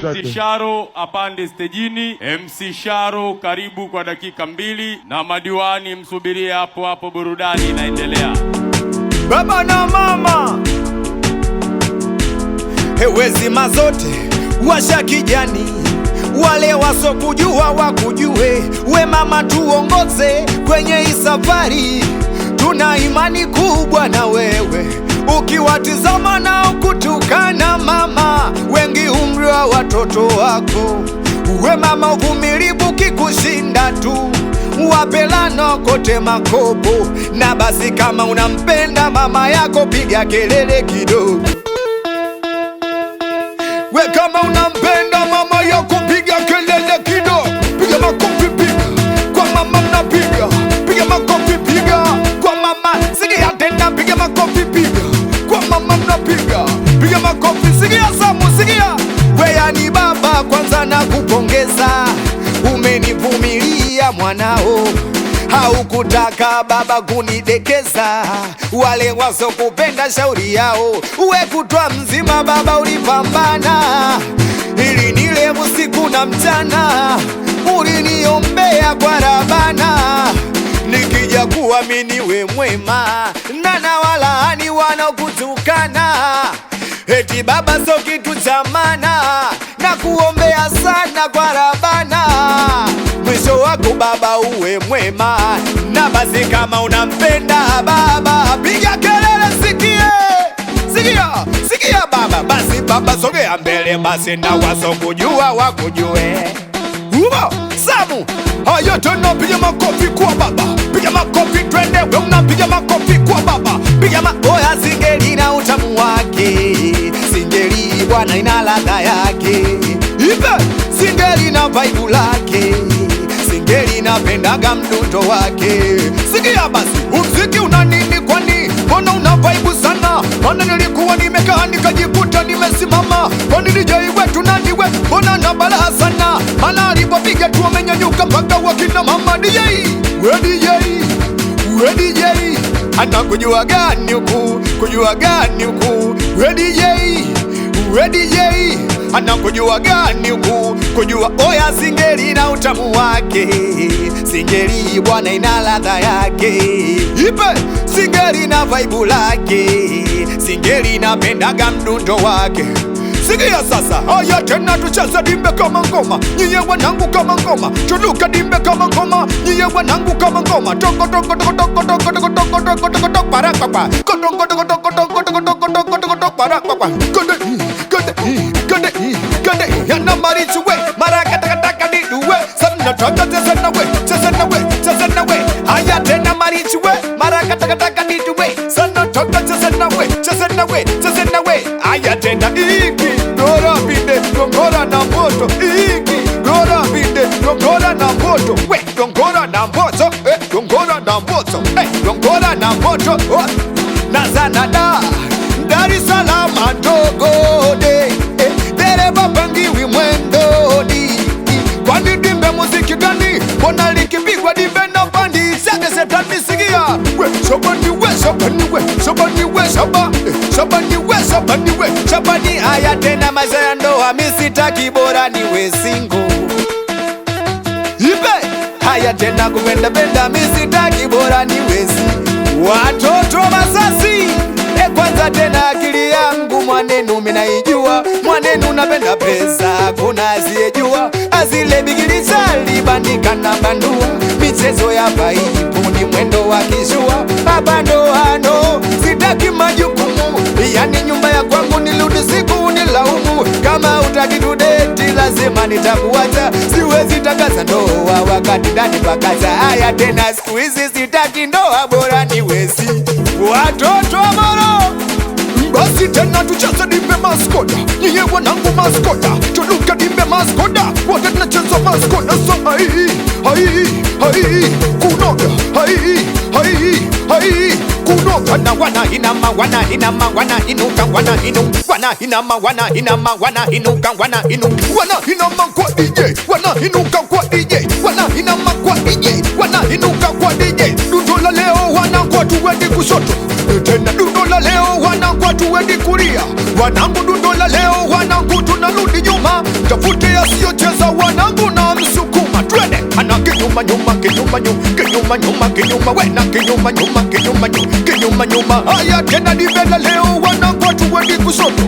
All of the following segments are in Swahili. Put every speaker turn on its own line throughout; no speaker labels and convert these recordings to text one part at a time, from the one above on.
MC Sharo apande stejini. MC Sharo karibu kwa dakika 2 na madiwani msubirie hapo hapo, burudani inaendelea.
Baba na mama hewezi mazote washa kijani, wale wasokujua wakujue. We mama tuongoze kwenye hii safari, tuna imani kubwa na wewe. Ukiwatizama na kutukana mama, wengi umri wa watoto wako. We mama uvumilivu kikushinda tu, wapelano kote makopo. Na basi kama unampenda mama yako piga kelele kidogo. We kama unampenda mama yako piga kelele kidogo. Piga makofi piga kwa mama, mnapiga piga makofi piga kwa mama. Sikia tena piga makofi piga kwa mama, mnapiga piga makofi. Sikia Samu, sikia we yani baba, kwanza na kupongeza, umenivumilia mwanao. Haukutaka baba kunidekeza, wale wasokupenda shauri yao. We kutwa mzima baba ulipambana, ili nile usiku na mchana, uliniombea kwa Rabana. Nikija kuamini we mwema, na walaani wanaokutukana, eti baba so kitu cha maana, na kuombea sana kwa Rabana. Mwisho wako baba uwe mwema, na basi kama unampenda baba piga kelele. Sikia, sikia, sikia baba. Basi baba sogea mbele, basi na wasokujua wakujue. Umo Samu, haya tena piga makofi kwa baba, piga makofi twende. We unapiga makofi kwa baba, piga oya. Singeli na utamu wake, singeli bwana ina ladha yake. Ipe singeli na vibe lake, singeli napendaga mdundo wake. Sikia basi umziki una nini kwani, mbona una vibe sana? Mbona nilikuwa nimekaa nikajikuta nimesimama. Kwani DJ wetu nani we, mbona na balaa sana? Mana alipopiga tu amenyanyuka mpaka wakina mama. DJ we DJ we DJ anakujua gani huku, kujua gani huku. We DJ we DJ anakujua gani huku, kujua. Oya singeli na utamu wake, singeli bwana ina ladha yake. Ipe singeli na vibe lake, singeli napendaga mdundo wake. Sikia sasa, haya tena tucheze dimbe kama ngoma, nyie wanangu kama ngoma. Tuluka dimbe kama ngoma, nyie wanangu kama ngoma. Toko toko toko toko toko toko toko toko toko toko parakapa. Toko toko toko toko toko toko toko toko toko parakapa. Gode yana marichu we, marakata taka ni duwe. Sana taka cheze na we, cheze na we, cheze na we. Haya tena marichu we, marakata taka ni duwe. Sana taka cheze na we, cheze na we, cheze na we. Haya tena iki gora binde gongora na moto, iki gora binde gongora na moto. We gongora na moto, gongora na moto, gongora na moto. Nazana da Dar es Salaam Togode, dereva pangiwi mwendo di. Kwani dimbe muziki gani, mbona likipigwa dimbe na bandi zake setani. Sikia we shabani we, shabani we, shabani we, shabani we, shabani we, shabani. Haya tena maisha ya ndoa misitaki, bora niwe single. Ipe haya tena kupenda penda misitaki, bora niwe single. Watoto masasi kwanza tena akili yangu mwanenu minaijua. Mwanenu napenda pesa, kuna asiyejua. Azile bigili zali bandika na bandua, michezo ya paipu ni mwendo wa kishua. Abandoano sitaki majukumu, yani nyumba ya kwangu nirudi siku nilaumu. Kama utaki tudeti lazima nitakuacha, siwezi tangaza ndoa wakati ndani pakaza. Haya tena siku hizi sitaki ndoa, bora niwezi. Watoto wa moro basi tena tucheze dimbe maskoda, nyie wanangu maskoda. Tuluka dimbe maskoda, wote tunacheza maskoda. So hai hai kunoga, hai kunoga. Na wana inama, wana inama, wana inuka, wana inu, wana inama, wana inama, wana inuka, wana inu, wana inama kwa DJ, wana inuka kwa DJ, wana inama kwa DJ, wana inuka kwa DJ. Dundo la leo wana kwa tuwendi kushoto, tena dundo la leo wana kwa tuwendi kulia. Wanangu dundo la leo wanangu tunarudi nyuma. tafute yasiyocheza wanangu na msukuma twende. Ana kinyuma nyuma kinyuma nyuma kinyuma nyuma kinyuma wena kinyuma nyuma kinyuma nyuma kinyuma nyuma. Haya tena divela leo wanangu tuwendi kushoto,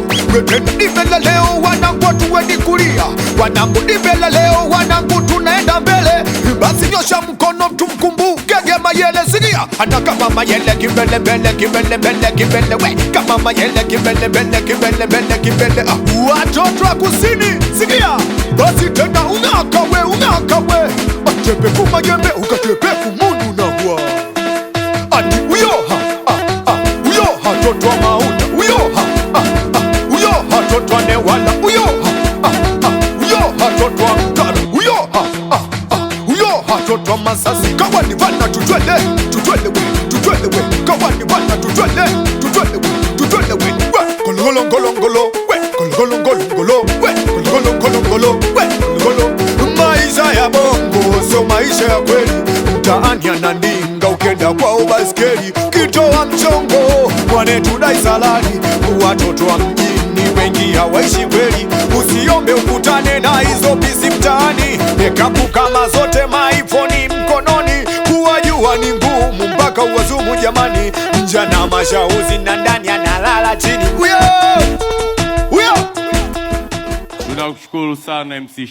tena divela leo wanangu tuwendi kulia, wanangu divela leo wanangu tunaenda mbele. Basi nyosha mkono tumkumbuke Mayele sikia. Ana kama Mayele kibele bele kibele bele kibele we kama Mayele kibele bele kibele bele kibele. Watoto wa kusini sikia. Basi tena ungakawe atepe kumayembe ukatepe kumunu na hua ati uyo uyo hatoto wa mauna uyo uyo hatoto wa newala uyo uyo hatoto wa mkaru uyo uyo hatoto wa masasi. Kawani vana tutwele we kawani vana tutwele we Ngolo ngolo ngolo we ngolo ngolo ngolo we ngolo ngolo ngolo we ngolo. Maisha ya bongo sio maisha ya kweli, mtaani anandinga ukenda kwa ubaskeli, kitoa mchongo mwanetu dai salari. Watoto wa mjini wengi hawaishi kweli, usiombe ukutane na hizo bisi mtaani. Mekapu kama zote maifoni mkononi, kuwajua ni ngumu mpaka uwazumu jamani. Njana mashauzi na ndani analala chini. Tunakushukuru sana MC